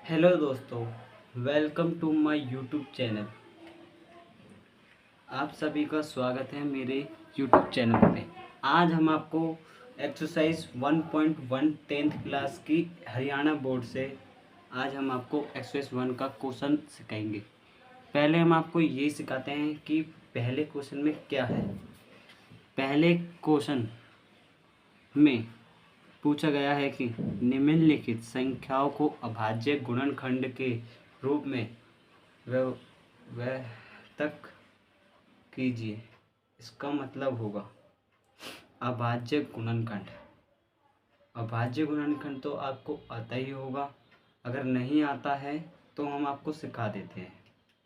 Hello दोस्तों, welcome to my YouTube channel. आप सभी का स्वागत है मेरे यूट्यूब चैनल पे। आज हम आपको एक्सरसाइज 1.1 10th क्लास की हरियाणा बोर्ड से आज हम आपको एक्सरसाइज 1 का क्वेश्चन सिखाएंगे। पहले हम आपको ये सिखाते हैं कि पहले क्वेश्चन में क्या है। पहले क्वेश्चन में पूछा गया है कि निम्नलिखित संख्याओं को अभाज्य गुणनखंड के रूप में व्यवस्थित कीजिए। इसका मतलब होगा अभाज्य गुणनखंड। अभाज्य गुणनखंड तो आपको आता ही होगा, अगर नहीं आता है तो हम आपको सिखा देते हैं।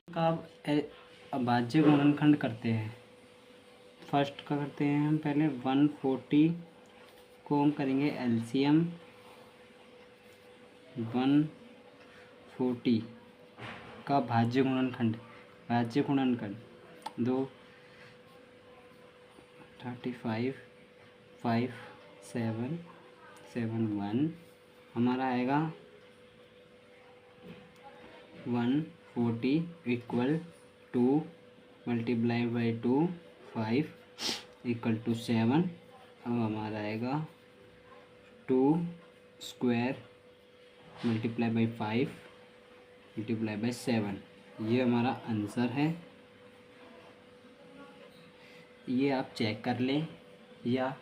आप अभाज्य गुणनखंड करते हैं। फर्स्ट का करते हैं हम पहले 140 को हम करेंगे एलसीएम। 140 का भाज्य गुणनखंड दो 35 5 7 7 1 हमारा आएगा 140 equal 2 multiply by 2 5 equal to 7। अब हमारा आएगा 2 square multiply by 5 multiply by 7। ये हमारा आंसर है। ये आप चेक कर लें। या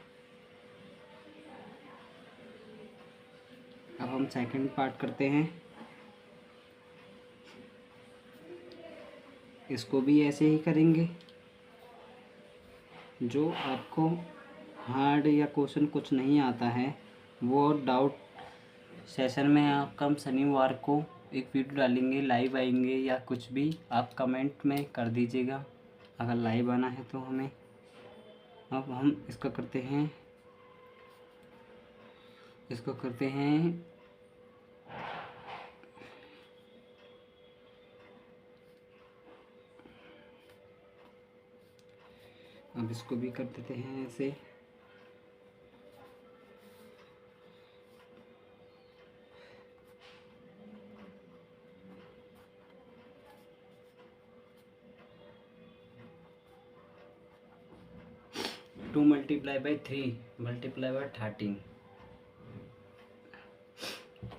अब हम सेकंड पार्ट करते हैं। इसको भी ऐसे ही करेंगे। जो आपको हार्ड या क्वेश्चन कुछ नहीं आता है वो डाउट सेशन में आपका हम शनिवार को एक वीडियो डालेंगे, लाइव आएंगे या कुछ भी आप कमेंट में कर दीजिएगा अगर लाइव आना है तो हमें। अब हम इसका करते हैं अब इसको भी कर देते हैं ऐसे। To multiply by 3 multiply by 13,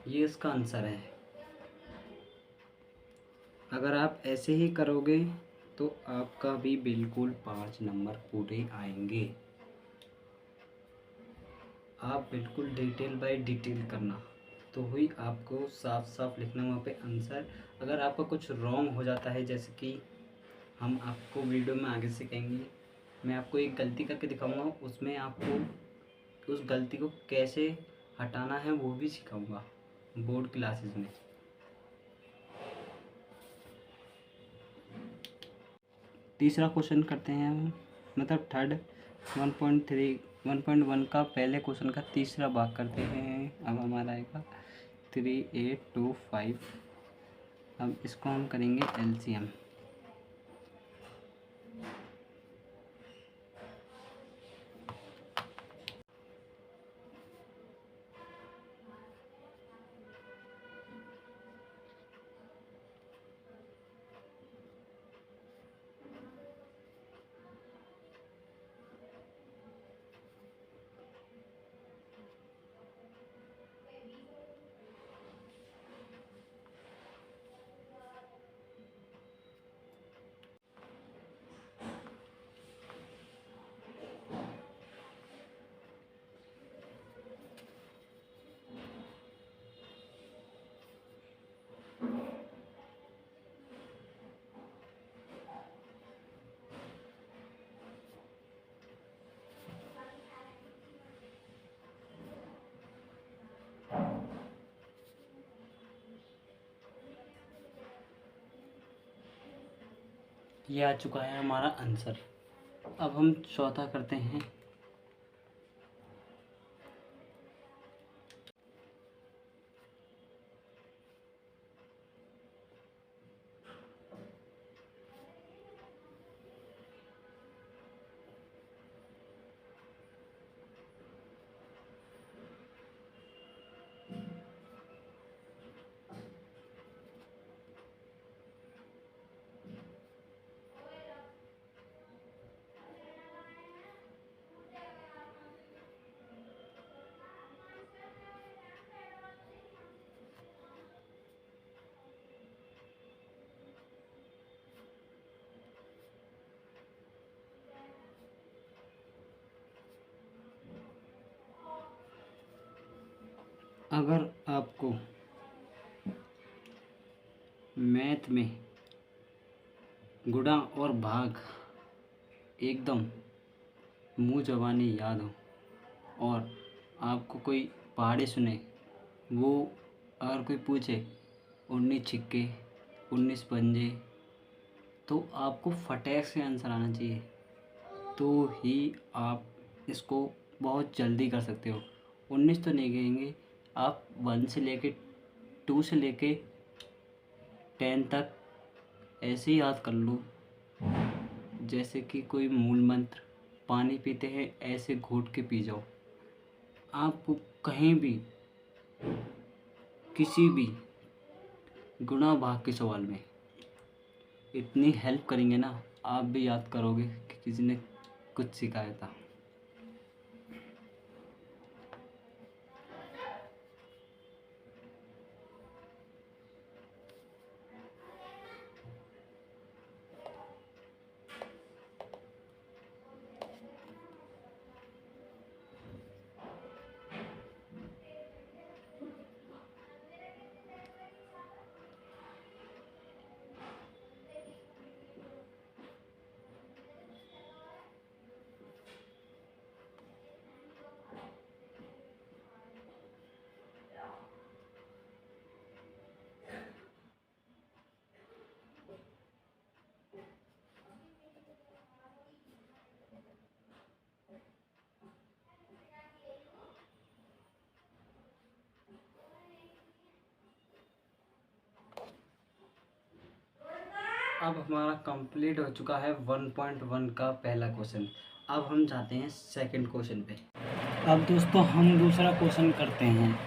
ये इसका आंसर है। अगर आप ऐसे ही करोगे तो आपका भी बिल्कुल 5 नंबर पूरे आएंगे। आप बिल्कुल डिटेल बाय डिटेल करना, तो ही आपको साफ साफ लिखना वहाँ पे आंसर। अगर आपका कुछ रॉन्ग हो जाता है, जैसे कि हम आपको वीडियो में आगे सिखाएंगे, मैं आपको एक गलती करके दिखाऊंगा, उसमें आपको उस गलती को कैसे हटाना है वो भी सिखाऊंगा बोर्ड क्लासेस में। तीसरा क्वेश्चन करते हैं हम, मतलब थर्ड 1.1 का पहले क्वेश्चन का तीसरा भाग करते हैं। अब हमारा आएगा 3825। अब इसको हम करेंगे एलसीएम। ये आ चुका है हमारा आंसर। अब हम चौथा करते हैं। अगर आपको मैथ में गुणा और भाग एकदम मुँह ज़बानी याद हो और आपको कोई पहाड़ी सुने, वो अगर कोई पूछे 19 छिक्के 19 पंजे, तो आपको फटाक से आंसर आना चाहिए, तो ही आप इसको बहुत जल्दी कर सकते हो। 19 तो नहीं कहेंगे, आप 1 से लेके 2 से लेके 10 तक ऐसे ही याद कर लो, जैसे कि कोई मूल मंत्र। पानी पीते हैं ऐसे घोट के पी जाओ। आपको कहीं भी किसी भी गुणा भाग के सवाल में इतनी हेल्प करेंगे ना, आप भी याद करोगे कि किसी ने कुछ सिखाया था। अब हमारा कंप्लीट हो चुका है 1.1 का पहला क्वेश्चन। अब हम जाते हैं सेकंड क्वेश्चन पे। अब दोस्तों हम दूसरा क्वेश्चन करते हैं।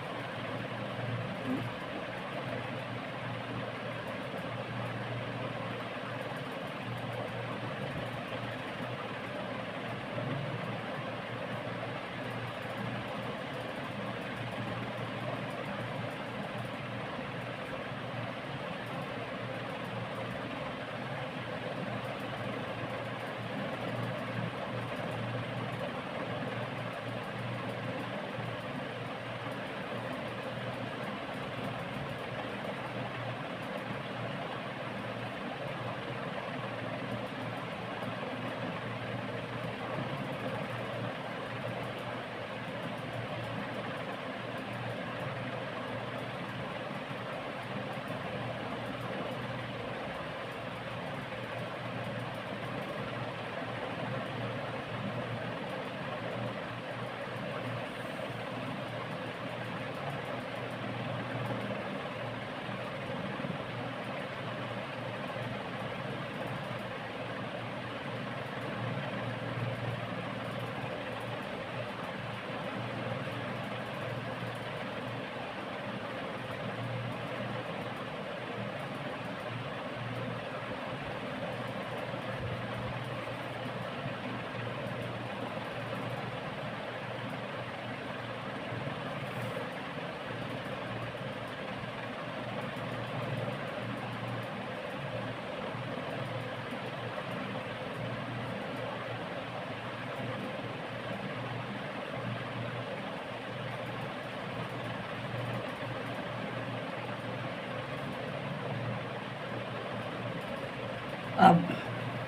अब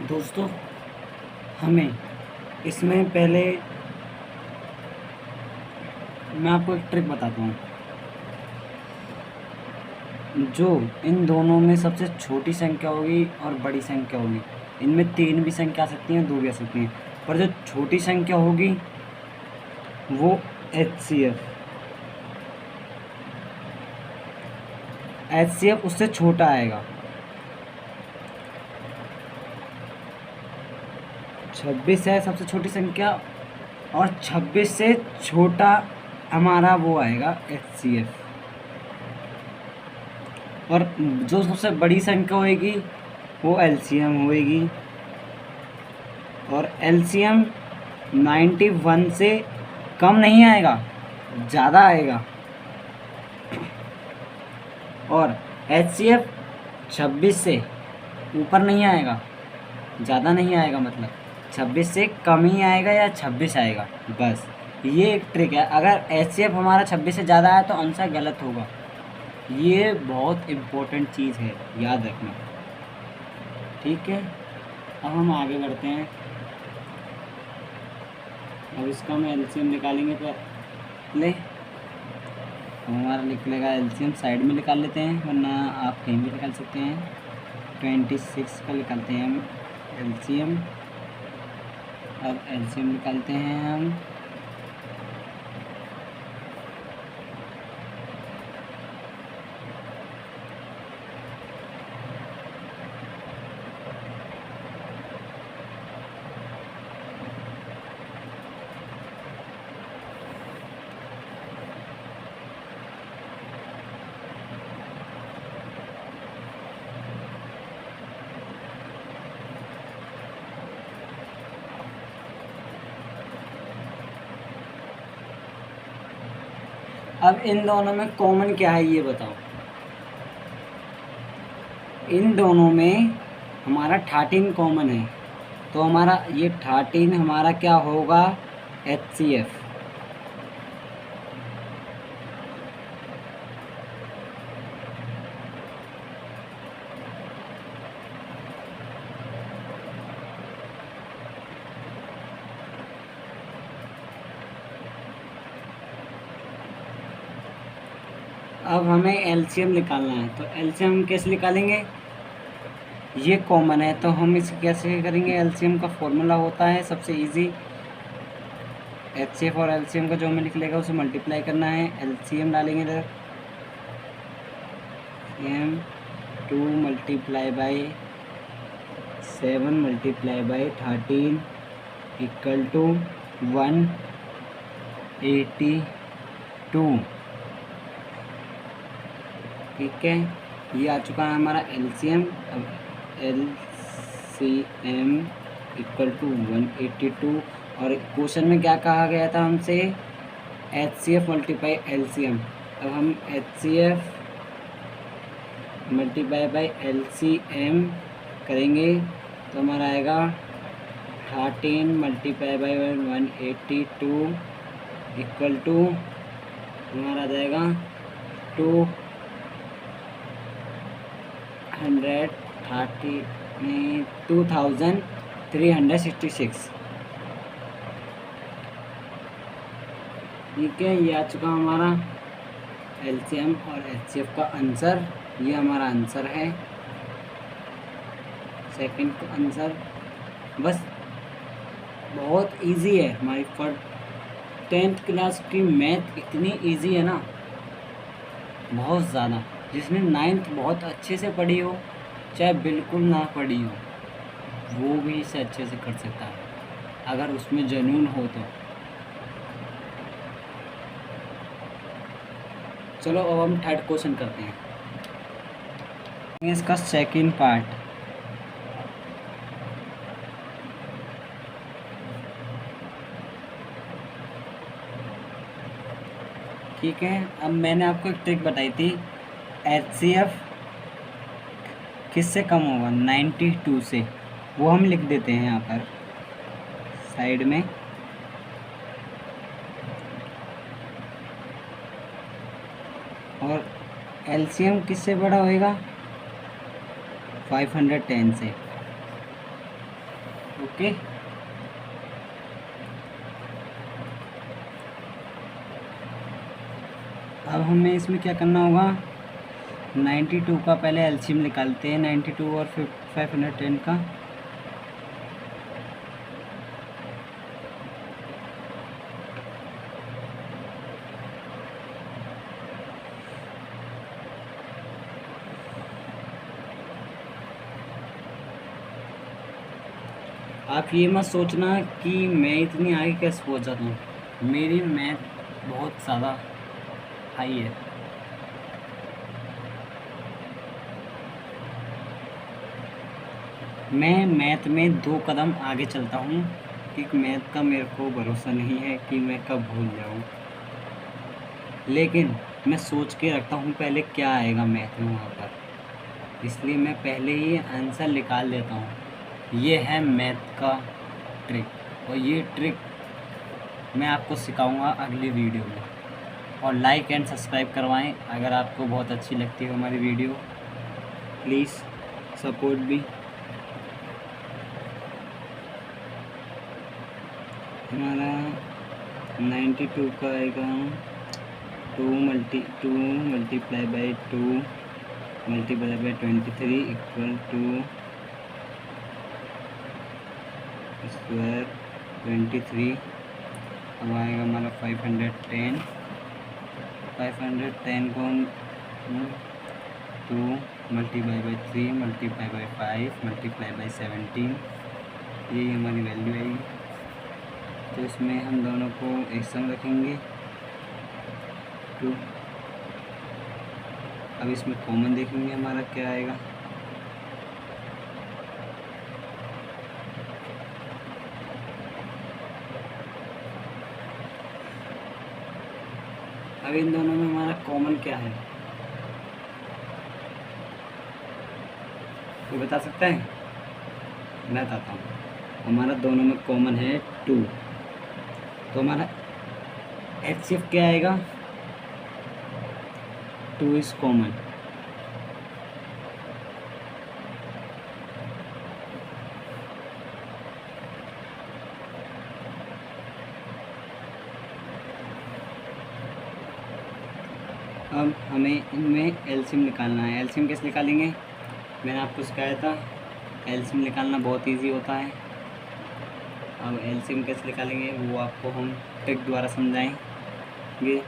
दोस्तों हमें इसमें पहले मैं आपको एक ट्रिक बताता हूँ। जो इन दोनों में सबसे छोटी संख्या होगी और बड़ी संख्या होगी, इनमें 3 भी संख्या आ सकती हैं, 2 भी आ सकती हैं, पर जो छोटी संख्या होगी वो HCF उससे छोटा आएगा। 26 है सबसे छोटी संख्या और 26 से छोटा हमारा वो आएगा HCF। और जो सबसे बड़ी संख्या होएगी वो LCM होएगी, और LCM 91 से कम नहीं आएगा, ज़्यादा आएगा। और HCF 26 से ऊपर नहीं आएगा, ज़्यादा नहीं आएगा, मतलब 26 से कम ही आएगा या 26 आएगा, बस ये एक ट्रिक है। अगर HCF हमारा 26 से ज़्यादा है तो आंसर गलत होगा। ये बहुत इम्पोर्टेंट चीज़ है, याद रखना। ठीक है, अब हम आगे बढ़ते हैं। अब इसका हम LCM निकालेंगे पहले। हमारा निकलेगा LCM, साइड में निकाल लेते हैं, वरना आप कहीं भी निकाल सकते हैं। 26 का निकालते हैं हम LCM। अब LCM निकालते हैं हम। अब इन दोनों में कॉमन क्या है ये बताओ। इन दोनों में हमारा 13 कॉमन है, तो हमारा ये 13 हमारा क्या होगा, HCF। अब हमें LCM निकालना है, तो LCM कैसे निकालेंगे, ये कॉमन है तो हम इसे कैसे करेंगे। LCM का फॉर्मूला होता है सबसे इजी, HCF और LCM का जो हमें निकलेगा उसे मल्टीप्लाई करना है। LCM डालेंगे इधर, M 2 multiply by 7 multiply by 13 equal to 182। ठीक है, ये आ चुका है हमारा LCM। अब LCM इक्वल टू 182, और क्वेश्चन में क्या कहा गया था हमसे, HCF मल्टीप्लाई LCM। अब हम HCF मल्टीप्लाई बाई LCM करेंगे तो हमारा आएगा 13 मल्टीप्लाई बाई 182 इक्वल टू हमारा आ जाएगा 2366। ठीक है, ये आ चुका हमारा LCM और HCF का आंसर। ये हमारा आंसर है, सेकंड का आंसर। बस बहुत इजी है हमारी 10th क्लास की मैथ, इतनी इजी है ना, बहुत ज़्यादा। जिसने 9th बहुत अच्छे से पढ़ी हो, चाहे बिल्कुल ना पढ़ी हो, वो भी इसे अच्छे से कर सकता है अगर उसमें जुनून हो तो। चलो अब हम थर्ड क्वेश्चन करते हैं, इसका सेकंड पार्ट। ठीक है, अब मैंने आपको एक ट्रिक बताई थी, HCF किससे कम होगा, 92 से। वो हम लिख देते हैं यहाँ पर साइड में। और LCM किससे बड़ा होएगा, 510 से। ओके, अब हमें इसमें क्या करना होगा, 92 का पहले LCM निकालते हैं, 92 और 510 का। आप ये मत सोचना कि मैं इतनी आगे कैसे पहुंच जाता हूँ, मेरी मैथ बहुत ज़्यादा हाई है। मैं मैथ में 2 कदम आगे चलता हूँ, क्योंकि मैथ का मेरे को भरोसा नहीं है कि मैं कब भूल जाऊँ, लेकिन मैं सोच के रखता हूँ पहले क्या आएगा मैथ में वहाँ पर, इसलिए मैं पहले ही आंसर निकाल लेता हूँ। ये है मैथ का ट्रिक, और ये ट्रिक मैं आपको सिखाऊंगा अगली वीडियो में। और लाइक एंड सब्सक्राइब करवाएं अगर आपको बहुत अच्छी लगती है हमारी वीडियो। प्लीज़ सपोर्ट भी। हमारा 92 का आएगा 2 multiply by 2 multiply by 23 equal to square 23। अब आएगा हमारा 510 को हम 2 multiply by 3 multiply by 5 multiply by 17, यही हमारी वैल्यू आएगी। तो इसमें हम दोनों को एक संग रखेंगे 2। अब इसमें कॉमन देखेंगे हमारा क्या आएगा। अब इन दोनों में हमारा कॉमन क्या है कोई बता सकता है? मैं बताता हूँ। हमारा दोनों में कॉमन है 2, तो हमारा HCF क्या आएगा? 2 इज कॉमन। अब हमें इनमें एलसीएम निकालना है। एलसीएम कैसे निकालेंगे? मैंने आपको सिखाया था। एलसीएम निकालना बहुत इजी होता है। अब एलसीएम कैसे निकालेंगे वो आपको हम ट्रिक द्वारा समझाएंगे।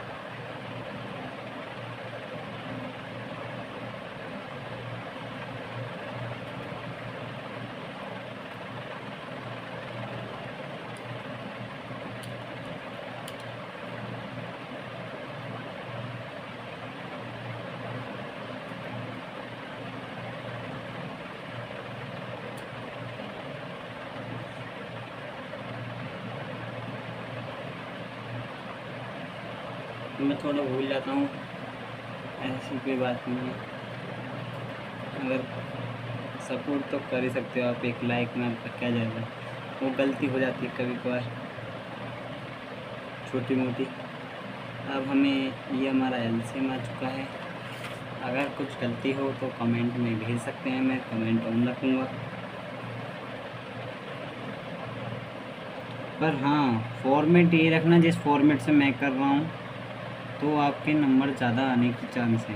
मैं थोड़ा भूल जाता हूँ, ऐसी कोई बात नहीं है। अगर सपोर्ट तो कर ही सकते हो आप, एक लाइक में आपका क्या जाएगा। वो गलती हो जाती है कभी कभार छोटी मोटी। अब हमें ये हमारा एलसीएम आ चुका है। अगर कुछ गलती हो तो कमेंट में भेज सकते हैं, मैं कमेंट ऑन रखूँगा। पर हाँ, फॉर्मेट ये रखना जिस फॉर्मेट से मैं कर रहा हूँ, तो आपके नंबर ज़्यादा आने की चांस है।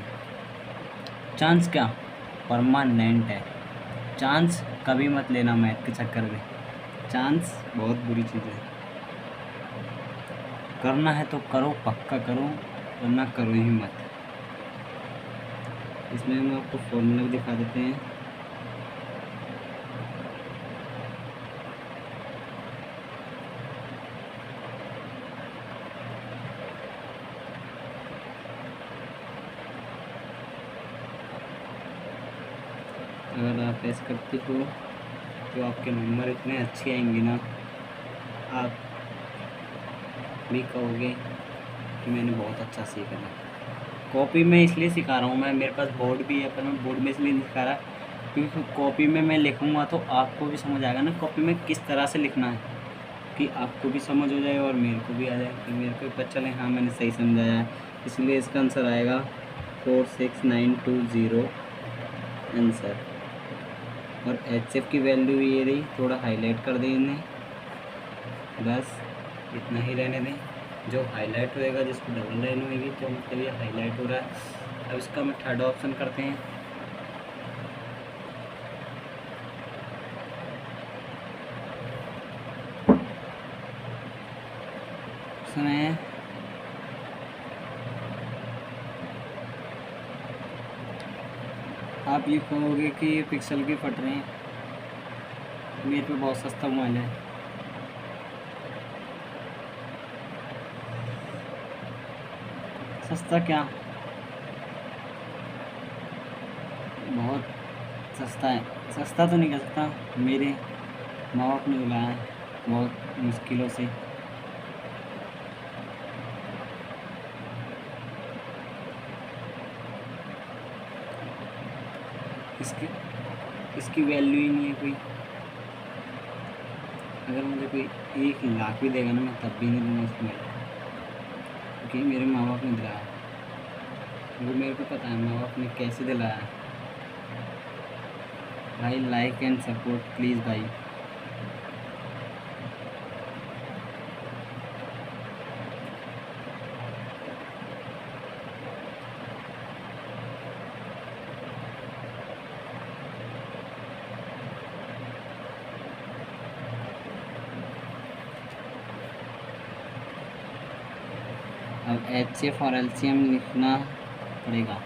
चांस क्या, परमानेंट है। चांस कभी मत लेना मैथ के चक्कर में। चांस बहुत बुरी चीज़ है। करना है तो करो, पक्का करो, वरना करो ही मत। इसमें हम आपको फॉर्मूला भी दिखा देते हैं। अगर आप ऐसे करते हो तो आपके नंबर इतने अच्छे आएंगे ना, आप भी कहोगे कि मैंने बहुत अच्छा सीखा है। कॉपी में इसलिए सिखा रहा हूँ मैं, मेरे पास बोर्ड भी है, पर मैं बोर्ड में इसलिए नहीं सिखा रहा क्योंकि कॉपी में मैं लिखूँगा तो आपको भी समझ आएगा ना कॉपी में किस तरह से लिखना है, कि आपको भी समझ हो जाए और मेरे को भी आ जाए, कि मेरे को भी पता चले हाँ मैंने सही समझाया है। इसलिए इसका आंसर आएगा 46920 आंसर। और HCF की वैल्यू ये रही, थोड़ा हाईलाइट कर दें इन्हें, बस इतना ही रहने दें। जो हाईलाइट होएगा, जिसको डबल लाइन होएगी तो मतलब ये हाईलाइट हो रहा है। अब इसका हम थर्ड ऑप्शन करते हैं। इसमें आप ये कहोगे कि ये पिक्सल के फट रहे हैं, मेरे पे बहुत सस्ता मोबाइल है। सस्ता क्या, बहुत सस्ता है। सस्ता तो नहीं कह सकता, मेरे माँ बाप ने बुलाया है बहुत मुश्किलों से। इसकी वैल्यू ही नहीं है कोई। अगर मुझे कोई 1 लाख भी देगा ना, मैं तब भी नहीं दूँगा उसको मेडल, क्योंकि मेरे माँ बाप ने दिलाया, वो मेरे को पता है माँ बाप ने कैसे दिलाया है। भाई लाइक एंड सपोर्ट प्लीज़ भाई। अब HCF और LCM लिखना पड़ेगा।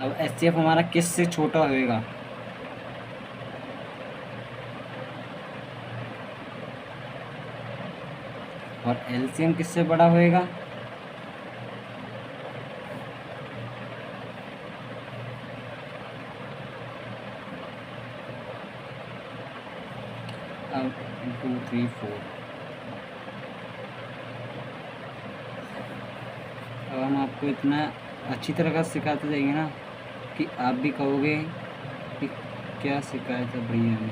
अब HCF हमारा किस से छोटा होएगा? और LCM किससे बड़ा होएगा? अब 2 3 4 अब हम आपको इतना अच्छी तरह का सिखाते जाएंगे ना कि आप भी कहोगे कि क्या सिखाया था भैया ने।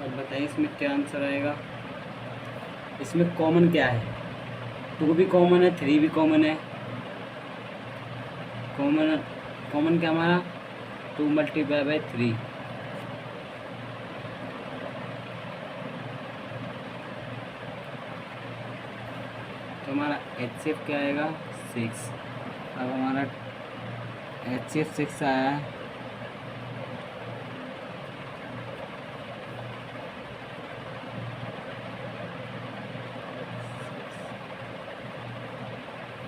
अब बताइए इसमें क्या आंसर आएगा? इसमें कॉमन क्या है? 2 भी कॉमन है, 3 भी कॉमन है। कॉमन क्या हमारा? 2 × 3। तो हमारा HCF क्या आएगा? 6। अब हमारा HCF 6 आया है।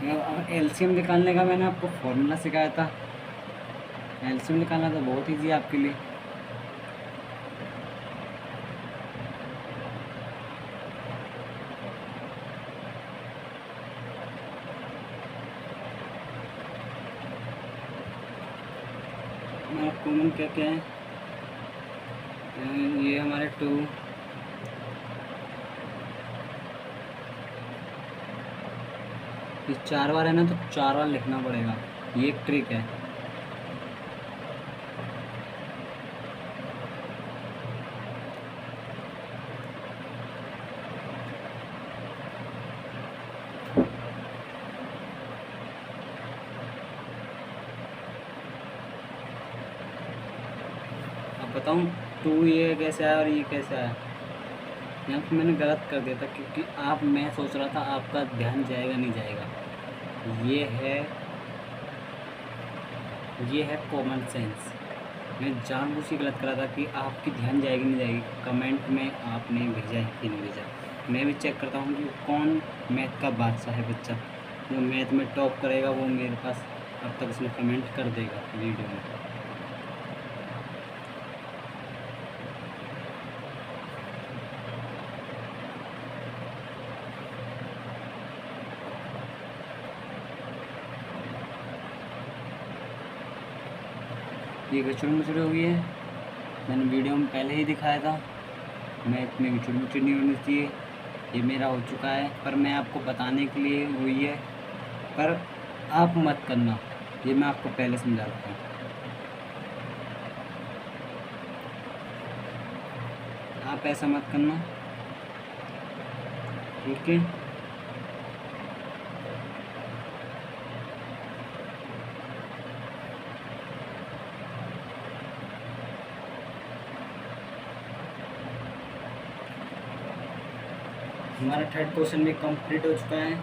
अब LCM निकालने का मैंने आपको फॉर्मूला सिखाया था। LCM निकालना तो बहुत ईजी है आपके लिए। कॉमन क्या क्या है? ये हमारे 2, ये 4 बार है ना, तो 4 बार लिखना पड़ेगा। ये एक ट्रिक है। अब बताऊँ 2 ये कैसे आया और ये कैसे आया? यहाँ पर मैंने गलत कर दिया था, क्योंकि मैं सोच रहा था आपका ध्यान जाएगा नहीं जाएगा। ये है कॉमन सेंस। मैं जानबूझ के गलत करा था कि आपकी ध्यान जाएगी नहीं जाएगी। कमेंट में आपने भेजा है कि नहीं भेजा। मैं भी चेक करता हूँ कि कौन मैथ का बादशाह है बच्चा, जो मैथ में टॉप करेगा वो मेरे पास अब तक उसने कमेंट कर देगा वीडियो में। ये गचुड़ मुचुड़ हो गई है, मैंने वीडियो में पहले ही दिखाया था। मैथ में गचुड़ मुचुड़ नहीं होनी चाहिए। ये मेरा हो चुका है, पर मैं आपको बताने के लिए हुई है, पर आप मत करना, ये मैं आपको पहले समझा रहा हूँ। आप ऐसा मत करना, ठीक है? हमारा 3rd क्वेश्चन भी कंप्लीट हो चुका है।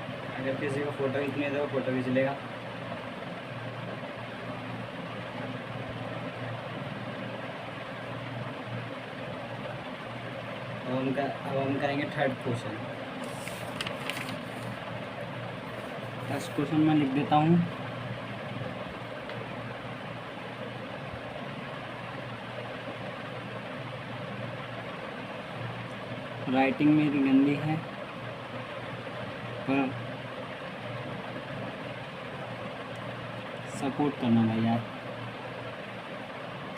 अगर किसी को फ़ोटो खींचनी है तो फ़ोटो खींच लेगा। अब हम करेंगे 3rd क्वेश्चन। फर्स्ट क्वेश्चन मैं लिख देता हूँ। राइटिंग मेरी गंदी है, पर सपोर्ट करना भाई यार।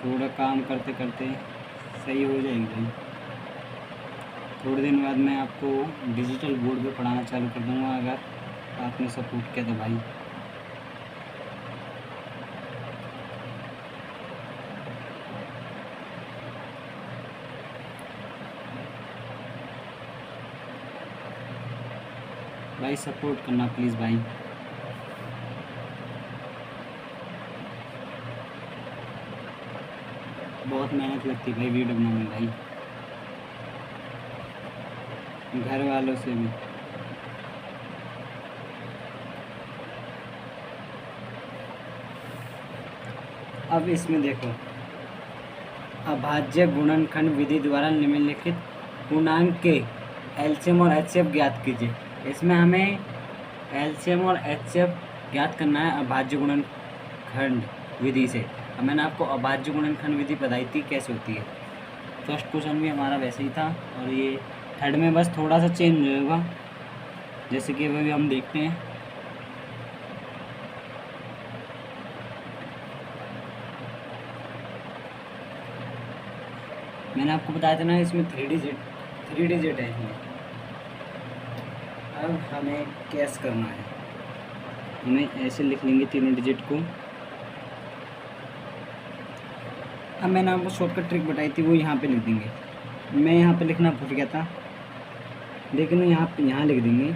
थोड़ा काम करते करते सही हो जाएगी भाई। थोड़े दिन बाद मैं आपको डिजिटल बोर्ड पे पढ़ाना चालू कर दूँगा, अगर आपने सपोर्ट किया तो भाई। भाई सपोर्ट करना प्लीज़ भाई। बहुत मेहनत लगती है भाई वीडियो बनाने में भाई, घर वालों से भी। अब इसमें देखो, अभाज्य गुणनखंड विधि द्वारा निम्नलिखित पूर्णांक के एलसीएम और एचसीएफ ज्ञात कीजिए। इसमें हमें एलसीएम और एचसीएफ ज्ञात करना है अभाज्य गुणनखंड विधि से। अब मैंने आपको अभाज्य गुणनखंड विधि बताई थी कैसे होती है। फर्स्ट क्वेश्चन भी हमारा वैसे ही था, और ये थर्ड में बस थोड़ा सा चेंज होगा, जैसे कि अभी हम देखते हैं। मैंने आपको बताया था ना, इसमें थ्री डिजिट है इसमें। अब हमें कैसे करना है, हमें ऐसे लिख लेंगे तीनों डिजिट को। अब मैंने आपको शॉर्टकट ट्रिक बताई थी, वो यहाँ पे लिख देंगे। मैं यहाँ पे लिखना भूल गया था, लेकिन यहाँ लिख देंगे,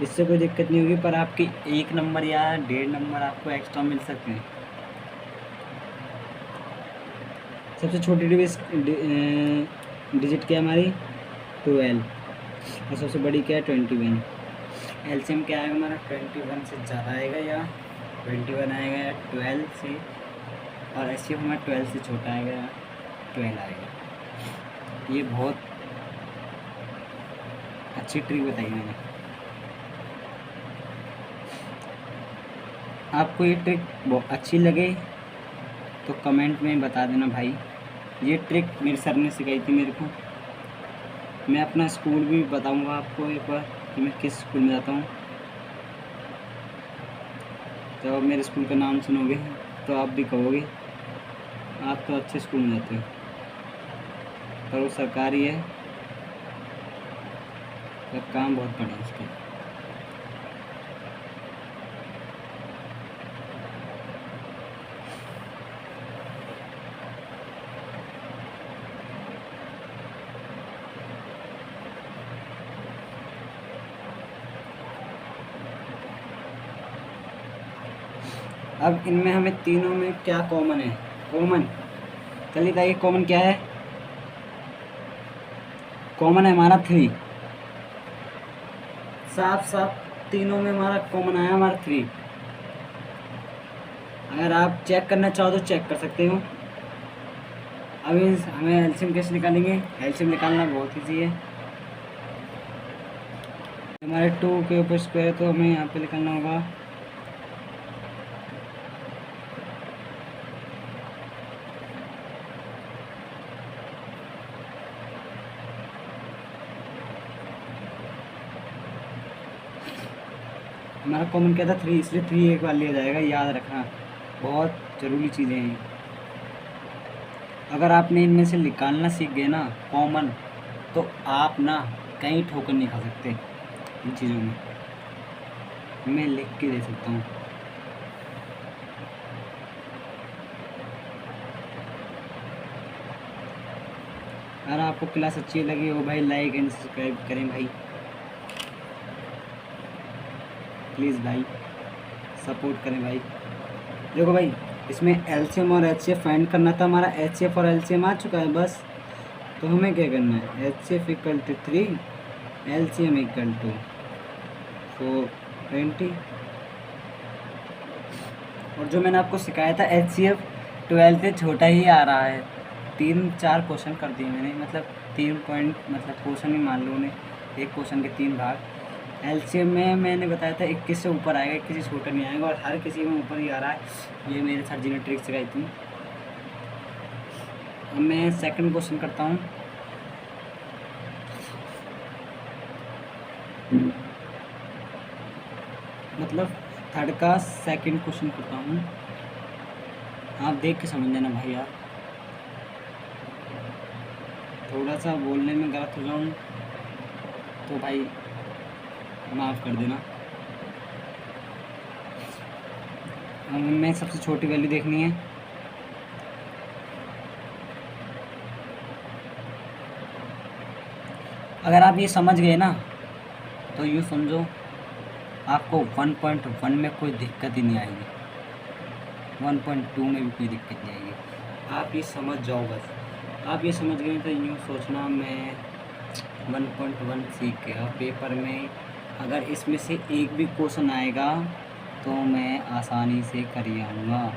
इससे कोई दिक्कत नहीं होगी। पर आपकी 1 नंबर या 1.5 नंबर आपको एक्स्ट्रा मिल सकते हैं। सबसे छोटी डिजिट क्या है हमारी, 12, और सबसे बड़ी क्या है, 21। एलसीएम क्या आएगा हमारा, 21 से ज़्यादा आएगा या 21 आएगा, या 12 से, और एचसीएफ हमारा 12 से छोटा आएगा या 12 आएगा। ये बहुत अच्छी ट्रिक बताई मैंने आपको। ये ट्रिक बहुत अच्छी लगे तो कमेंट में बता देना भाई। ये ट्रिक मेरे सर ने सिखाई थी मेरे को। मैं अपना स्कूल भी बताऊंगा आपको एक बार कि मैं किस स्कूल में जाता हूँ। तो मेरे स्कूल का नाम सुनोगे तो आप भी कहोगे आप तो अच्छे स्कूल में जाते हो, पर वो सरकारी है, पर काम बहुत बड़ा है उसका। अब इनमें हमें तीनों में क्या कॉमन है, कॉमन चलिए बताइए कॉमन क्या है। कॉमन है हमारा 3, साफ साफ तीनों में हमारा कॉमन आया हमारा 3। अगर आप चेक करना चाहो तो चेक कर सकते हो। अभी हमें एलसीएम कैसे निकालेंगे, एलसीएम निकालना बहुत ईजी है। हमारे 2 के ऊपर स्क्वायर है तो हमें यहाँ पे निकालना होगा हमारा कॉमन क्या था 3, इसलिए 3 एक बार लिया जाएगा, याद रखना बहुत ज़रूरी चीज़ें हैं। अगर आपने इनमें से निकालना सीख गए ना कॉमन, तो आप ना कहीं ठोकर नहीं खा सकते इन चीज़ों में। मैं लिख के दे सकता हूँ। अगर आपको क्लास अच्छी लगी हो भाई, लाइक एंड सब्सक्राइब करें भाई, प्लीज़ भाई सपोर्ट करें भाई। देखो भाई, इसमें एलसीएम और एचसीएफ फाइंड करना था। हमारा एचसीएफ और एलसीएम आ चुका है बस। तो हमें क्या करना है, HCF equal to 3, LCM equal to 420। और जो मैंने आपको सिखाया था एचसीएफ 12 से छोटा ही आ रहा है। 3-4 क्वेश्चन कर दिए मैंने, मतलब 3 पॉइंट, मतलब क्वेश्चन ही मान लो उन्हें, एक क्वेश्चन के 3 भाग। एलसीएम में मैंने बताया था 21 से ऊपर आएगा, 21 से छोटा नहीं आएगा, और हर किसी में ऊपर ही आ रहा है। ये मेरे सर जी ने ट्रिक सिखाई थी। अब मैं सेकंड क्वेश्चन करता हूँ। मतलब थर्ड का सेकंड क्वेश्चन करता हूँ, आप देख के समझ लेना भाई यार। थोड़ा सा बोलने में गलत हो जाऊँ तो भाई माफ़ कर देना। हमें सबसे छोटी वैल्यू देखनी है। अगर आप ये समझ गए ना तो यूँ समझो आपको 1.1 में कोई दिक्कत ही नहीं आएगी, 1.2 में भी कोई दिक्कत नहीं आएगी। आप ये समझ जाओ बस। आप ये समझ गए तो यूँ सोचना मैं 1.1 सीख गया। पेपर में अगर इसमें से एक भी क्वेश्चन आएगा तो मैं आसानी से कर ही आऊँगा।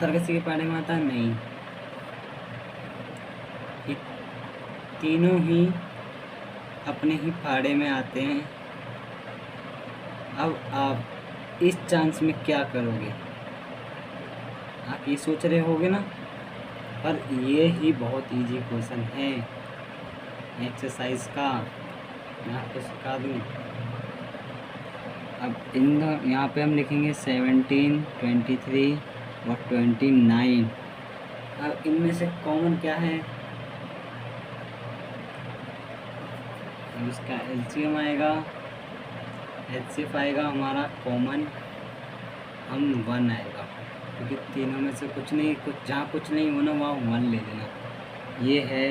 तरकसी के पढ़ने में आता है नहीं, ये तीनों ही अपने ही फाड़े में आते हैं। अब आप इस चांस में क्या करोगे, आप ये सोच रहे होगे ना। पर ये ही बहुत इजी क्वेश्चन है एक्सरसाइज का, मैं आपको सिखा दूँ। अब यहाँ पे हम लिखेंगे 17, 23 और 29। अब इनमें से कॉमन क्या है, अब इसका एलसीएम आएगा, एचसीएफ आएगा हमारा कॉमन, हम 1 आएगा, क्योंकि तीनों में से कुछ नहीं, जहाँ कुछ नहीं होना वहाँ 1 ले लेना। ये है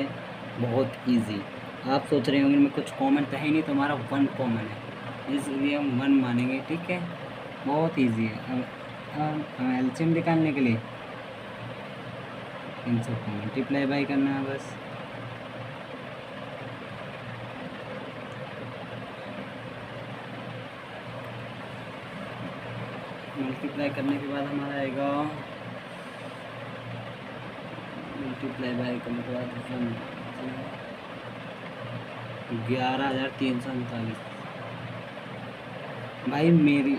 बहुत इजी। आप सोच रहे होंगे मैं कुछ कॉमन तो है नहीं, तो हमारा 1 कॉमन है, इसलिए हम 1 मानेंगे। ठीक है, बहुत इजी है। अब एलसीएम निकालने के लिए इन सबको मल्टीप्लाई बाई करना है बस। मल्टीप्लाई करने के बाद हमारा आएगा, मल्टीप्लाई बाई करने के बाद 11,339। भाई मेरी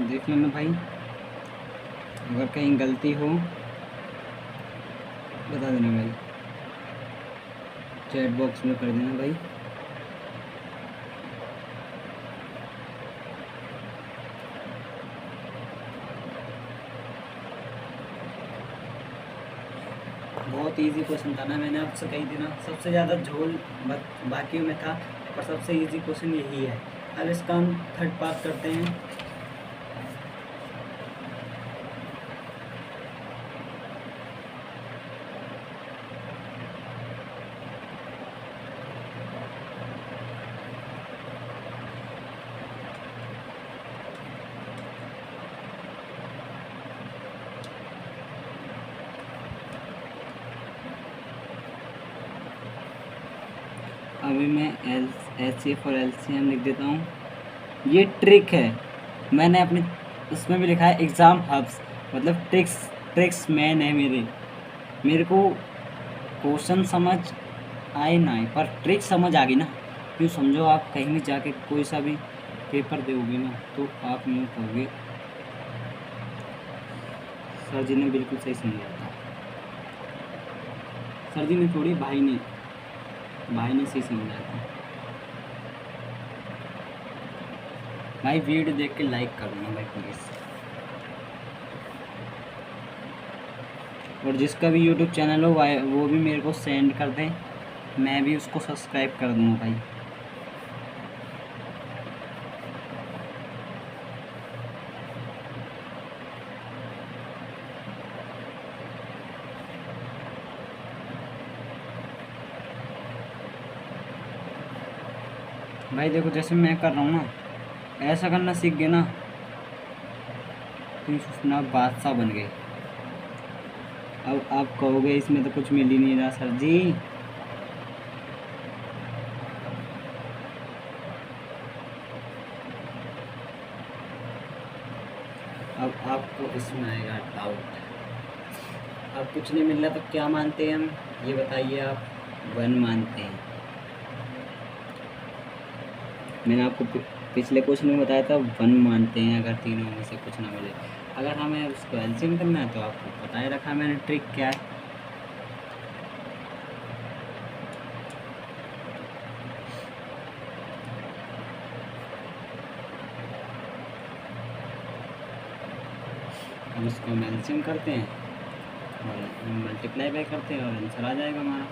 देख लेना भाई, अगर कहीं गलती हो बता देना भाई, चैट बॉक्स में कर देना भाई। बहुत इजी क्वेश्चन था ना, मैंने आपसे कही थी ना, सबसे ज़्यादा झोल बाकियों में था, और सबसे इजी क्वेश्चन यही है। अब इसका हम थर्ड पार्ट करते हैं। अभी मैं एचसीएफ और एलसीएम लिख देता हूँ। ये ट्रिक है, मैंने अपने उसमें भी लिखा है एग्ज़ाम हब्स, मतलब ट्रिक्स मैन है मेरे को क्वेश्चन समझ आए ना आए, पर ट्रिक समझ आ गई ना। क्यों समझो, आप कहीं भी जाके कोई सा भी पेपर दोगे ना तो आप यूँ कहोगे सर जी ने बिल्कुल सही समझाया था। सर जी ने थोड़ी, भाई ने सही समझाया था। भाई वीडियो देख के लाइक कर देना भाई प्लीज़, और जिसका भी यूट्यूब चैनल हो वो भी मेरे को सेंड कर दें, मैं भी उसको सब्सक्राइब कर दूँगा भाई। भाई देखो जैसे मैं कर रहा हूँ ना, ऐसा करना सीख गए ना तो ना बादशाह बन गए। अब आप कहोगे इसमें तो कुछ मिल ही नहीं रहा सर जी। अब आपको इसमें आएगा डाउट, अब कुछ नहीं मिल रहा तो क्या मानते हैं हम, ये बताइए। आप 1 मानते हैं। मैंने आपको पिछले क्वेश्चन में बताया था 1 मानते हैं अगर तीनों में से कुछ ना मिले। अगर हमें उसको एलसीएम करना है तो आपको पता ही रखा मैंने ट्रिक क्या है। अब इसको हम एलसीएम करते हैं और मल्टीप्लाई बाय करते हैं और आंसर आ जाएगा हमारा।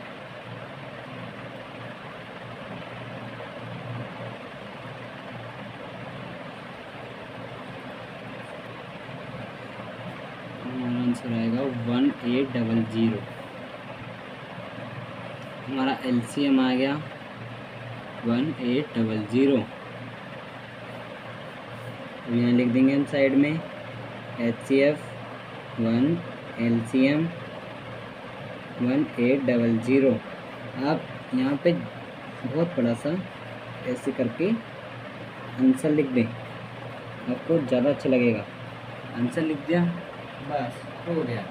हमारा आंसर आएगा 1800। हमारा एलसीएम आ गया 1800। अब यहाँ लिख देंगे हम साइड में HCF 1 LCM 1800। आप यहाँ पे बहुत बड़ा सा ऐसे करके आंसर लिख दें, आपको ज़्यादा अच्छा लगेगा। आंसर लिख दिया, बस हो गया।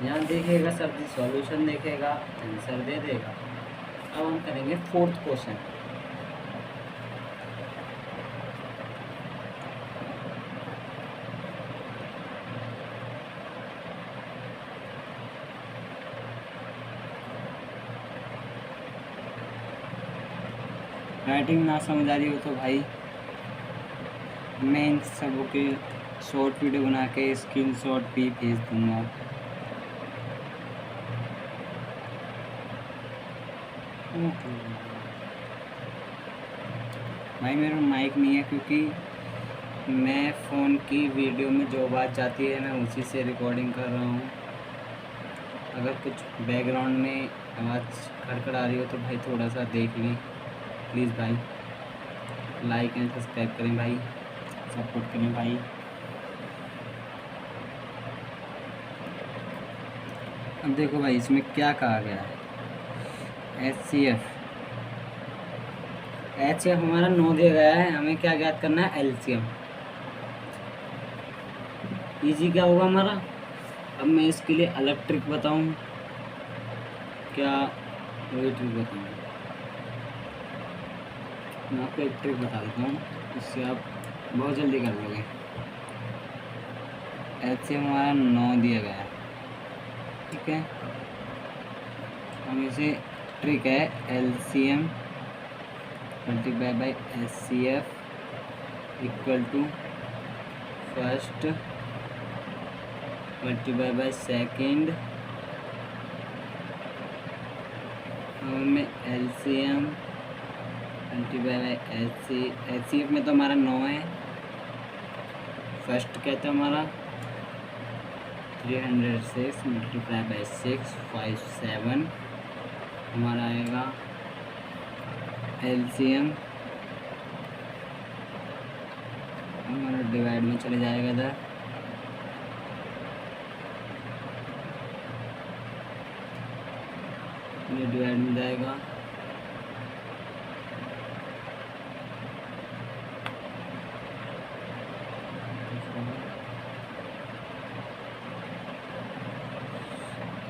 यहाँ देखेगा सर जी, सॉल्यूशन देखेगा, आंसर दे देगा। अब हम करेंगे 4th क्वेश्चन। राइटिंग ना समझ आ रही हो तो भाई मैं इन सबों के शॉर्ट वीडियो बना के स्क्रीनशॉट भी भेज दूँगा। भाई मेरा माइक नहीं है क्योंकि मैं फ़ोन की वीडियो में जो बात जाती है मैं उसी से रिकॉर्डिंग कर रहा हूँ। अगर कुछ बैकग्राउंड में आवाज़ खड़खड़ आ रही हो तो भाई थोड़ा सा देख लें प्लीज़ भाई। लाइक एंड सब्सक्राइब करें भाई, सपोर्ट करें भाई। अब देखो भाई इसमें क्या कहा गया है। HCF हमारा 9 दिया गया है, हमें क्या ज्ञात करना है, एलसीएम। इजी क्या होगा हमारा। अब मैं इसके लिए अलग ट्रिक बताऊं क्या, वही ट्रिक बताऊँ। मैं आपको एक ट्रिक बता देता हूँ, इससे आप बहुत जल्दी कर लोगे। एलसीएम हमारा 9 दिया गया है, ठीक है। हम इसे ट्रिक है LCM multiply by HCF equal to first multiply by second. हमें एलसीएम मल्टीप्लाई बाय HCF में तो हमारा 9 है। फर्स्ट क्या था हमारा 306 मल्टीप्लाई बाय 657। हमारा आएगा एलसीएम, हमारा डिवाइड में चले जाएगा इधर। ये डिवाइड में जाएगा,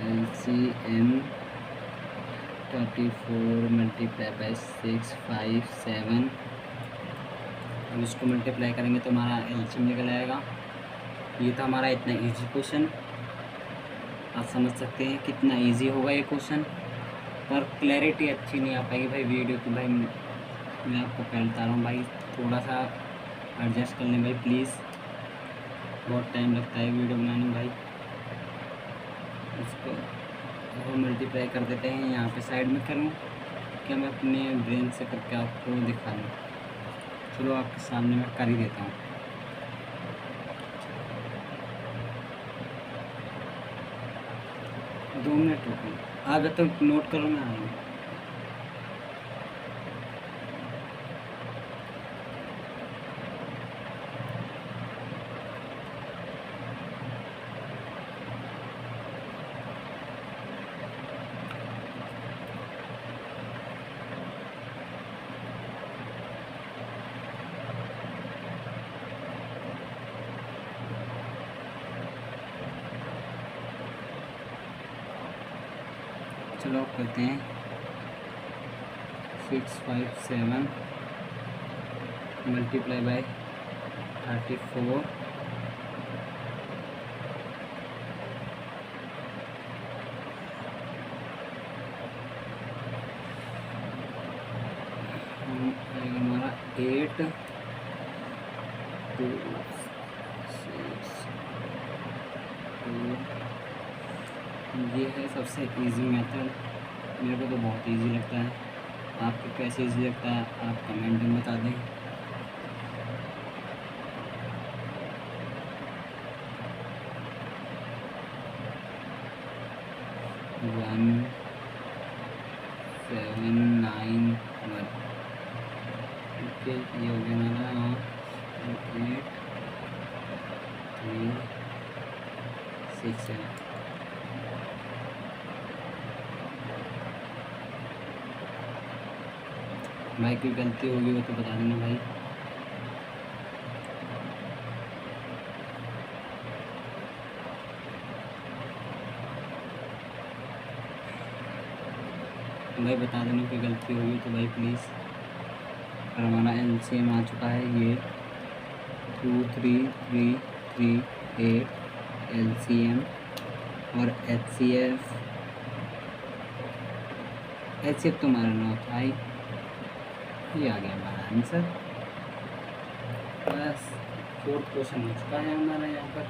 LCM 34 मल्टीप्लाई बाय 657। अब इसको मल्टीप्लाई करेंगे तो हमारा एलसीएम निकल आएगा। ये था हमारा इतना इजी क्वेश्चन। आप समझ सकते हैं कितना इजी होगा ये क्वेश्चन, पर क्लैरिटी अच्छी नहीं आ पाएगी भाई वीडियो की। भाई मैं आपको कहता रहा हूँ भाई, थोड़ा सा एडजस्ट कर लें भाई प्लीज़। बहुत टाइम लगता है वीडियो बनाने में भाई। इसको वो मल्टीप्लाई कर देते हैं, यहाँ पे साइड में करूँ क्या, मैं अपने ब्रेन से करके आपको दिखा दूँ। चलो आपके सामने मैं कर ही देता हूँ। दो मिनट रुको, आ गया तो नोट करो, मैं आ रहा हूँ। चलो आप करते हैं 657 मल्टीप्लाई बाय 34 हमारा 8 2 6 2। ये है सबसे इजी मेथड, मेरे को तो बहुत इजी लगता है। आपको कैसे इजी लगता है आप कमेंट में बता दें। वन 791 ओके, ये हो गया हमारा। 8 3 6 है। भाई कोई गलती होगी वो तो बता देना भाई। भाई बता देना कोई गलती होगी तो भाई प्लीज़। और हमारा LCM आ चुका है ये 23338 LCM और HCF तो हमारा 9 था भाई। ये आ गया हमारा आंसर। बस 4th क्वेश्चन हो चुका है हमारा यहाँ पर।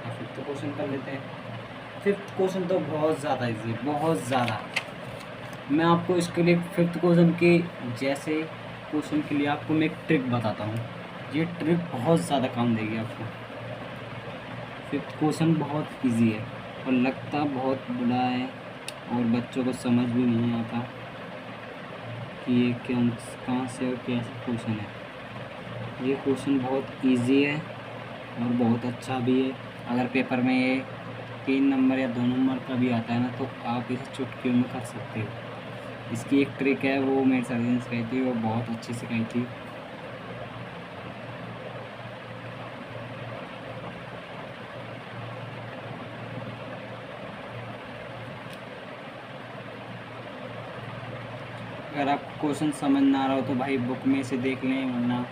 5th क्वेश्चन कर लेते हैं। 5th क्वेश्चन तो बहुत ज़्यादा इजी है, बहुत ज़्यादा। मैं आपको इसके लिए 5th क्वेश्चन के जैसे क्वेश्चन के लिए आपको मैं एक ट्रिक बताता हूँ। ये ट्रिक बहुत ज़्यादा काम देगी आपको। 5th क्वेश्चन बहुत इजी है और लगता बहुत बड़ा है और बच्चों को समझ भी नहीं आता कि ये कहाँ से और कैसे क्वेश्चन है। ये क्वेश्चन बहुत इजी है और बहुत अच्छा भी है। अगर पेपर में ये 3 नंबर या 2 नंबर का भी आता है ना तो आप इसे चुटकियों में कर सकते हो। इसकी एक ट्रिक है, वो मेरे सर ने सिखाई थी, वो बहुत अच्छी सिखाई थी। अगर आपको क्वेश्चन समझ ना आ रहा हो तो भाई बुक में से देख लें, वरना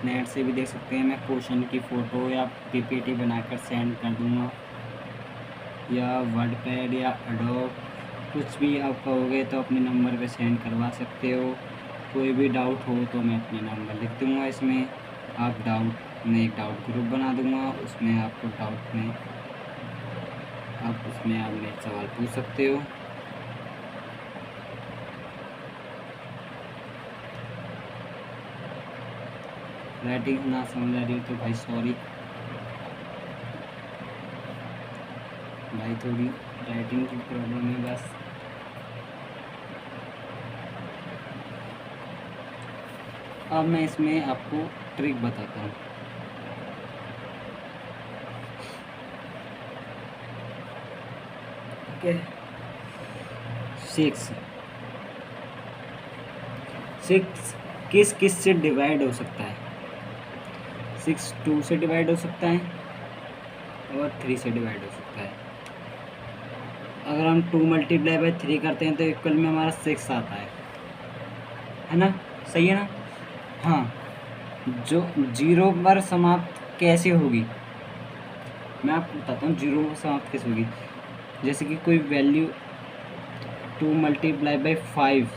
नेट से भी देख सकते हैं। मैं क्वेश्चन की फ़ोटो या PPT बनाकर सेंड कर दूँगा, या वर्डपैड या एडोब कुछ भी आप कहोगे तो अपने नंबर पे सेंड करवा सकते हो। कोई भी डाउट हो तो मैं अपने नंबर लिख दूँगा इसमें। आप मैं एक डाउट ग्रुप बना दूँगा, उसमें आपको डाउट में आप उसमें आप मेरे सवाल पूछ सकते हो। राइटिंग ना समझ आ रही हो तो भाई सॉरी भाई, थोड़ी राइटिंग की प्रॉब्लम है बस। अब मैं इसमें आपको ट्रिक बताता हूँ। ओके, 6 किस किस से डिवाइड हो सकता है? 6 2 से डिवाइड हो सकता है और 3 से डिवाइड हो सकता है। अगर हम 2 मल्टीप्लाई बाय 3 करते हैं तो इक्वल में हमारा 6 आता है ना? सही है ना? हाँ, जो 0 पर समाप्त कैसे होगी मैं आपको बताता हूँ। 0 पर समाप्त कैसे होगी? जैसे कि कोई वैल्यू 2 मल्टीप्लाई बाय 5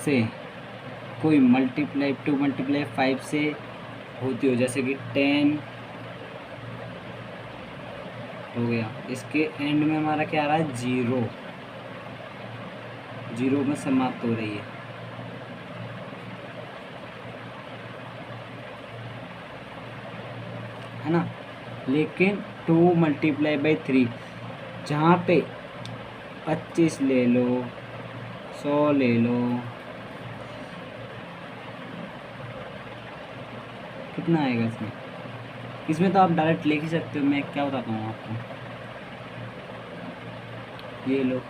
से कोई 2 मल्टीप्लाई 5 से होती हो, जैसे कि 10 हो गया। इसके एंड में हमारा क्या आ रहा है? 0 में समाप्त हो रही है ना? लेकिन 2 मल्टीप्लाई बाई 3 जहाँ पे 25 ले लो, 100 ले लो, कितना आएगा इसमें तो आप डायरेक्ट लिख ही सकते हो। मैं क्या बताता हूँ आपको, ये लो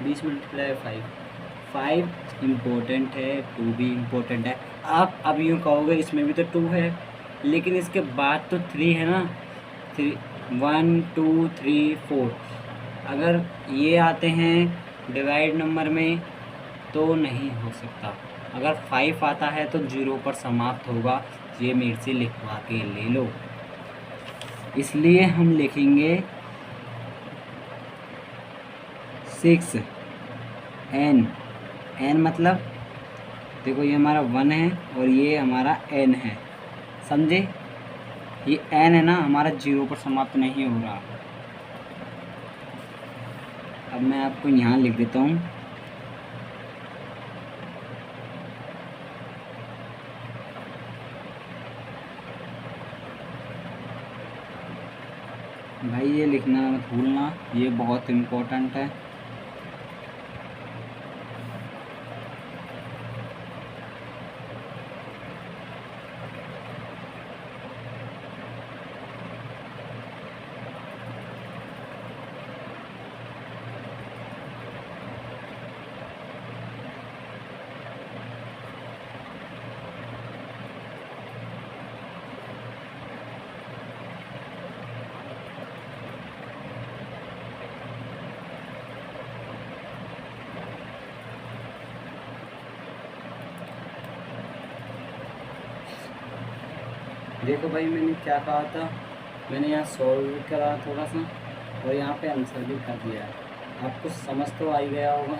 20 मल्टीप्लाई 5 इम्पोर्टेंट है, 2 भी इम्पोर्टेंट है। आप अब यूँ कहोगे इसमें भी तो 2 है, लेकिन इसके बाद तो 3 है ना। 1 2 3 4 अगर ये आते हैं डिवाइड नंबर में तो नहीं हो सकता। अगर 5 आता है तो 0 पर समाप्त होगा। ये मेरे से लिखवा के ले लो। इसलिए हम लिखेंगे 6 n। n मतलब देखो ये हमारा 1 है और ये हमारा n है, समझे। ये n है ना, हमारा 0 पर समाप्त नहीं हो रहा। अब मैं आपको यहाँ लिख देता हूँ। भाई ये लिखना मत भूलना, ये बहुत इम्पोर्टेंट है। देखो भाई मैंने क्या कहा था, मैंने यहाँ सॉल्व भी करा थोड़ा सा और यहाँ पे आंसर भी कर दिया है। आपको समझ तो आ ही गया होगा।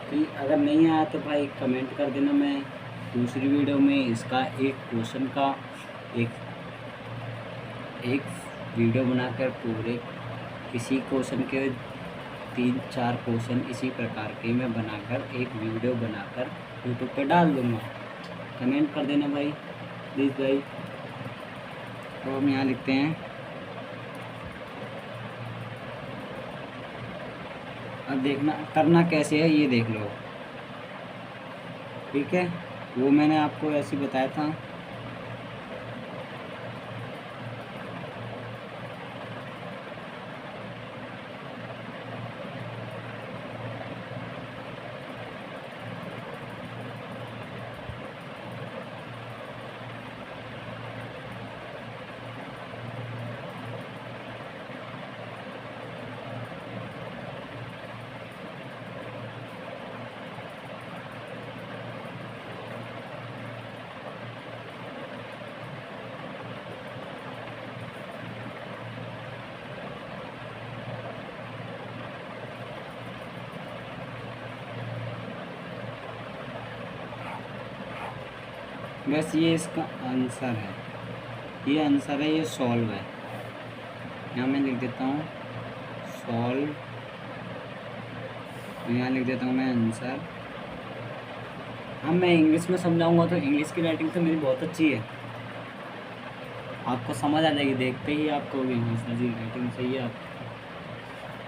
कि अगर नहीं आया तो भाई कमेंट कर देना, मैं दूसरी वीडियो में इसका एक क्वेश्चन का एक वीडियो बनाकर पूरे किसी क्वेश्चन के 3-4 क्वेश्चन इसी प्रकार के मैं बनाकर एक वीडियो बनाकर यूट्यूब पे डाल दूँगा। कमेंट कर देना भाई प्लीज़ भाई। तो हम यहाँ लिखते हैं। अब देखना करना कैसे है ये देख लो, ठीक है। वो मैंने आपको ऐसे बताया था। बस ये इसका आंसर है, ये आंसर है, ये सॉल्व है। यहाँ मैं लिख देता हूँ सॉल्व, यहाँ लिख देता हूँ मैं आंसर। हाँ मैं इंग्लिश में समझाऊंगा तो इंग्लिश की राइटिंग तो मेरी बहुत अच्छी है, आपको समझ आ जाएगी देखते ही। आपको भी हाँ सर जी राइटिंग सही है आप।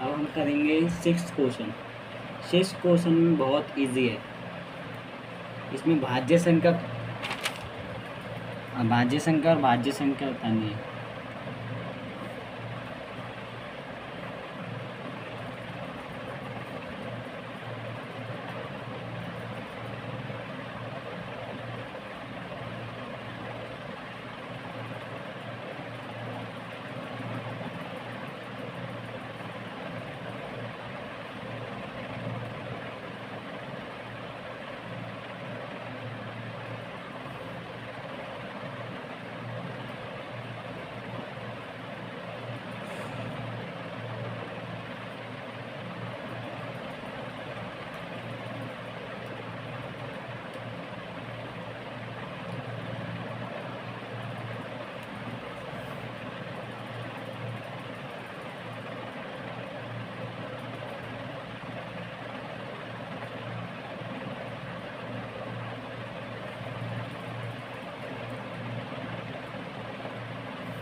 अब हम करेंगे 6th क्वेश्चन। 6th क्वेश्चन में बहुत इजी है। इसमें भाज्य संख्या और भाज्य संख्या बतानी है।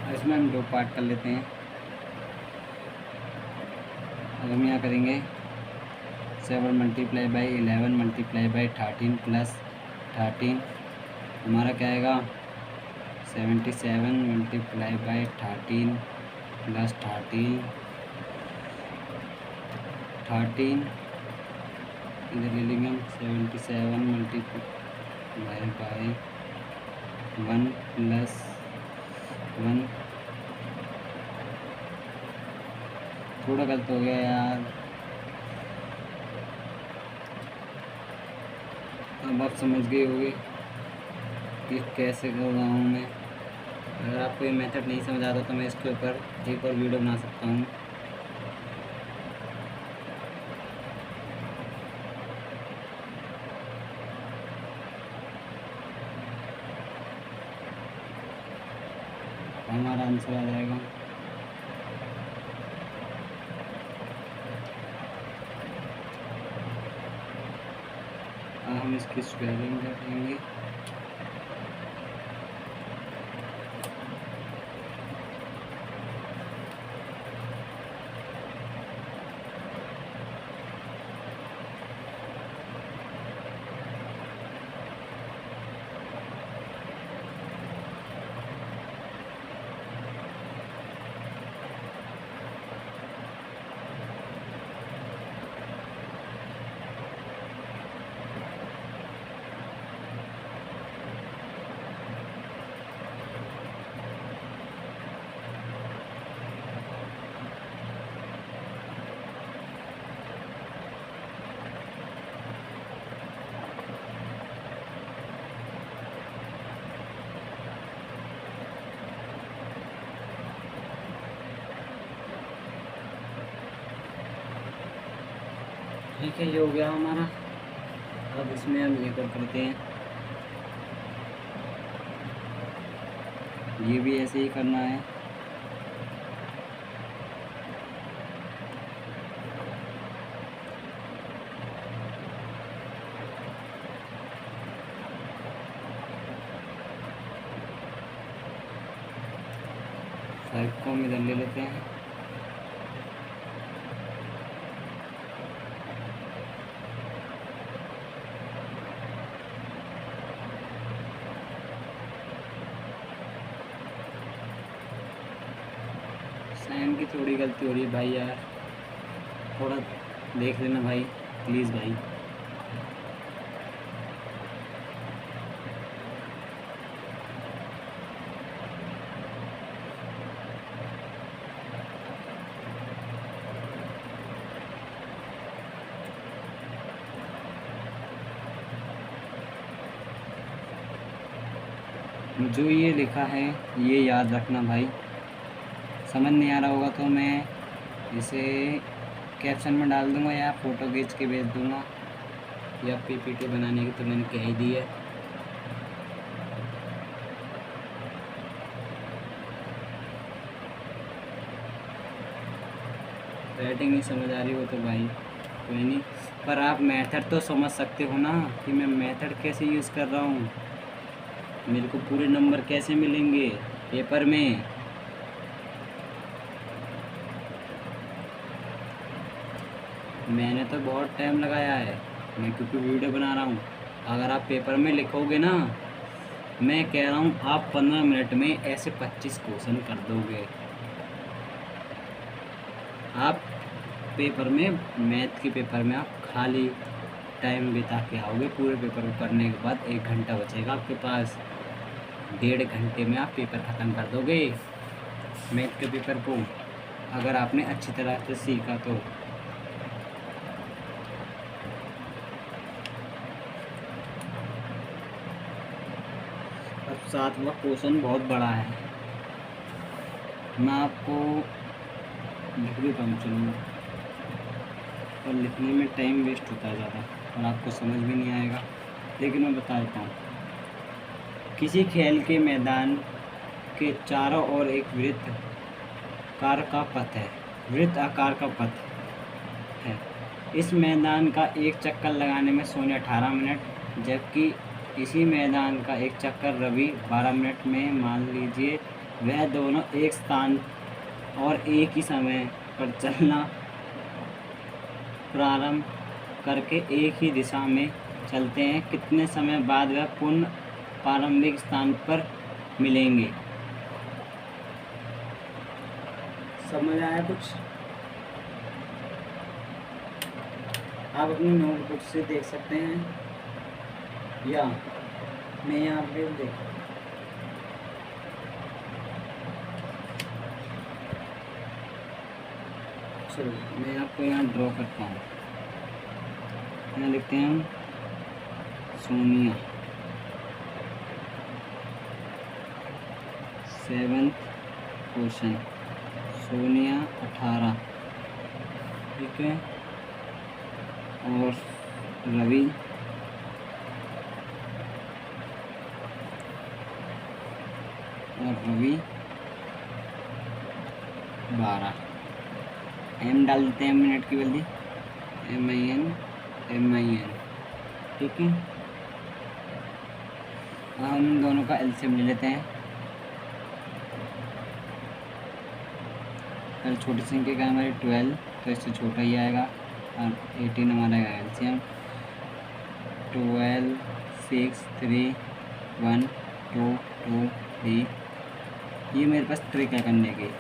इसमें हम 2 पार्ट कर लेते हैं। अब हम यहाँ करेंगे 7 multiply by 11 multiply by 13 plus 13, हमारा क्या आएगा 77 मल्टीप्लाई बाई 13 प्लस 13 इधर ले लेंगे हम 77 मल्टीप्लाई बाई 1 प्लस 1। थोड़ा गलत हो गया यार, अब आप समझ गए होंगे कि कैसे कर रहा हूँ मैं। अगर आपको ये मेथड नहीं समझ आता तो मैं इसके ऊपर एक और वीडियो बना सकता हूँ। हमारा आंसर आ जाएगा। हम इसकी स्पेलिंग करेंगे। ठीक है, ये हो गया हमारा। अब इसमें हम ये करते हैं, ये भी ऐसे ही करना है। फाइव को हम इधर ले लेते हैं। साइन की थोड़ी गलती हो रही है भाई यार, थोड़ा देख लेना भाई, प्लीज़ भाई। जो ये लिखा है ये याद रखना भाई। समझ नहीं आ रहा होगा तो मैं इसे कैप्शन में डाल दूंगा या फ़ोटो खींच के भेज दूंगा, या पीपीटी बनाने की तो मैंने कह ही दी है। राइटिंग नहीं समझ आ रही हो तो भाई कोई नहीं, पर आप मेथड तो समझ सकते हो ना कि मैं मेथड कैसे यूज़ कर रहा हूँ, मेरे को पूरे नंबर कैसे मिलेंगे पेपर में। मैंने तो बहुत टाइम लगाया है, मैं क्योंकि वीडियो बना रहा हूँ। अगर आप पेपर में लिखोगे ना, मैं कह रहा हूँ आप 15 मिनट में ऐसे 25 क्वेश्चन कर दोगे। आप पेपर में, मैथ के पेपर में आप खाली टाइम बिता के आओगे, पूरे पेपर को करने के बाद 1 घंटा बचेगा आपके पास, 1.5 घंटे में आप पेपर ख़त्म कर दोगे मैथ के पेपर को, अगर आपने अच्छी तरह से सीखा तो। अब 7वां क्वेश्चन बहुत बड़ा है, मैं आपको लिख भी कम चलूँगा और लिखने में टाइम वेस्ट होता है ज़्यादा और आपको समझ भी नहीं आएगा, लेकिन मैं बता देता हूँ। किसी खेल के मैदान के चारों ओर एक वृत्त आकार का पथ है, वृत्त आकार का पथ है। इस मैदान का एक चक्कर लगाने में सोनी 18 मिनट, जबकि इसी मैदान का एक चक्कर रवि 12 मिनट में। मान लीजिए वह दोनों एक स्थान और एक ही समय पर चलना प्रारंभ करके एक ही दिशा में चलते हैं, कितने समय बाद वह पुनः प्रारंभिक स्थान पर मिलेंगे। समझ आया कुछ? आप अपनी नोटबुक से देख सकते हैं या मैं यहाँ पे देख, चलो मैं आपको यहाँ ड्रॉ करता हूँ। यहाँ लिखते हैं हम सोनिया। 7th क्वेश्चन सोनिया 18, ठीक है। और रवि 12। एम डाल देते हैं मिनट की जल्दी, MIN, ठीक है। हम इन दोनों का एलसीएम ले लेते हैं। पहले छोटी संख्या का हमारी 12, तो इससे छोटा ही आएगा, और 18 हमारा एलसीएम 12, 6, 3, 1, 2, 2, 3। ये मेरे पास ट्रिक है करने की।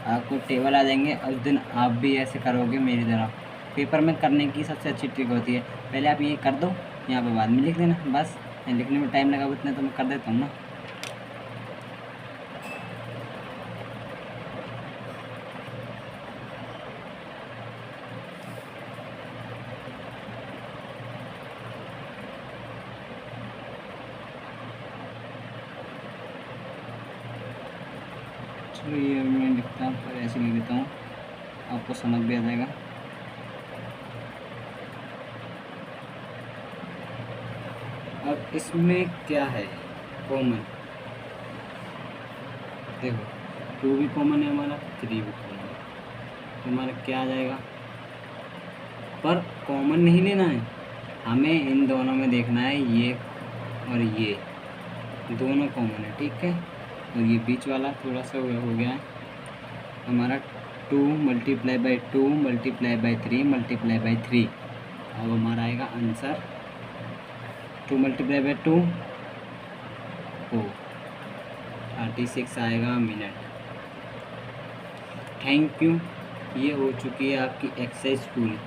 आपको टेबल आ जाएंगे और उस दिन आप भी ऐसे करोगे मेरी तरह। पेपर में करने की सबसे अच्छी ट्रिक होती है, पहले आप ये कर दो, यहाँ पे बाद में लिख देना, बस। लिखने में टाइम लगा उतना तो मैं कर देता हूँ ना। चलो ये मैं लिखता हूँ, पर ऐसे लिख देता हूँ, आपको समझ भी आ जाएगा। अब इसमें क्या है कॉमन, देखो 2 भी कॉमन है हमारा, 3 भी कॉमन है, तो हमारा क्या आ जाएगा। पर कॉमन नहीं लेना है हमें, इन दोनों में देखना है ये और ये दोनों कॉमन है, ठीक है। और ये बीच वाला थोड़ा सा हो गया है हमारा 2 × 2 × 3 × 3। अब हमारा आएगा आंसर 2 × 2 4, 36 आएगा मिनट। Thank you. ये हो चुकी है आपकी एक्सरसाइज पूरी,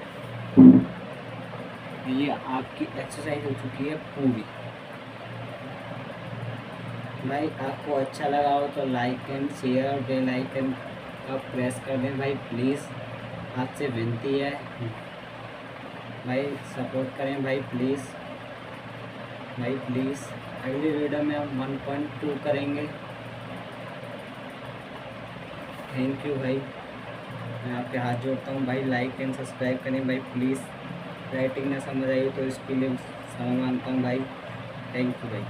ये आपकी एक्सरसाइज हो चुकी है पूरी। भाई आपको अच्छा लगा हो तो लाइक एंड शेयर और बेल आइकन का प्रेस कर दें भाई, प्लीज़ आपसे विनती है भाई, सपोर्ट करें भाई, प्लीज़ भाई प्लीज़। अगली वीडियो में हम 1.2 करेंगे। थैंक यू भाई, मैं आपके हाथ जोड़ता हूँ भाई, लाइक एंड सब्सक्राइब करें भाई प्लीज़। राइटिंग ना समझ आई तो इसके लिए क्षमा मांगता हूँ भाई। थैंक यू भाई।